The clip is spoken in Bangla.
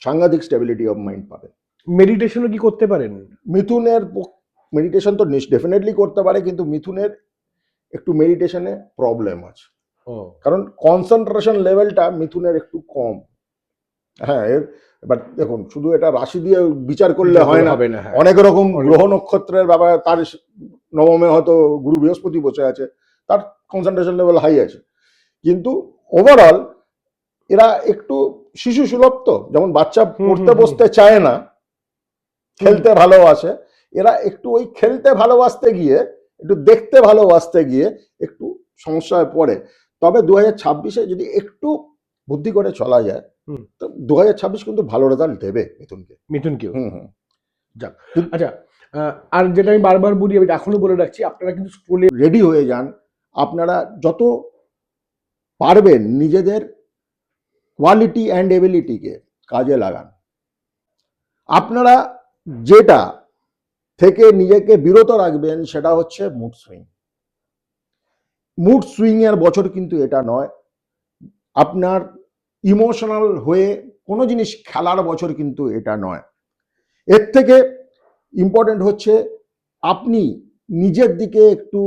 সাংঘাতিক স্টেবিলিটি অফ মাইন্ড পাবেন। মেডিটেশনও কি করতে পারেন? মিথুনের মেডিটেশন তো ডেফিনেটলি করতে পারে, কিন্তু মিথুনের একটু মেডিটেশনে প্রবলেম আছে, কারণ কনসেন্ট্রেশন লেভেলটা মিথুনের একটু কম। হ্যাঁ, এবার দেখুন, শুধু এটা রাশি দিয়ে বিচার করলে হয় না, অনেক রকম গ্রহ নক্ষত্রের ব্যাপার। তার নবমে হয়তো গুরু বৃহস্পতি বসে আছে, তার কনসেন্ট্রেশন লেভেল হাই আছে, কিন্তু ওভারঅল এরা একটু শিশু সুলভ। তো যেমন বাচ্চা পড়তে বসতে চায় না, খেলতে ভালোবাসে, এরা একটু ওই খেলতে ভালোবাসতে গিয়ে, একটু দেখতে ভালোবাসতে গিয়ে একটু সমস্যায় পড়ে। তবে 2026-এ যদি একটু বুদ্ধি করে চলা যায়, তো 2026 কিন্তু ভালো রেজাল্ট দেবে মিথুনকেও। যাক, আচ্ছা, আর যেটা আমি বারবার বলি, আমি এখনো বলে রাখছি, আপনারা কিন্তু স্কুলে রেডি হয়ে যান। আপনারা যত পারবেন নিজেদের কোয়ালিটি অ্যান্ড এবিলিটিকে কাজে লাগান। আপনারা যেটা থেকে নিজেকে বিরত রাখবেন সেটা হচ্ছে মুড সুইং। মুড সুইং এর বছর কিন্তু এটা নয়। আপনার ইমোশনাল হয়ে কোনো জিনিস খেলার বছর কিন্তু এটা নয়। এর থেকে ইম্পর্টেন্ট হচ্ছে আপনি নিজের দিকে একটু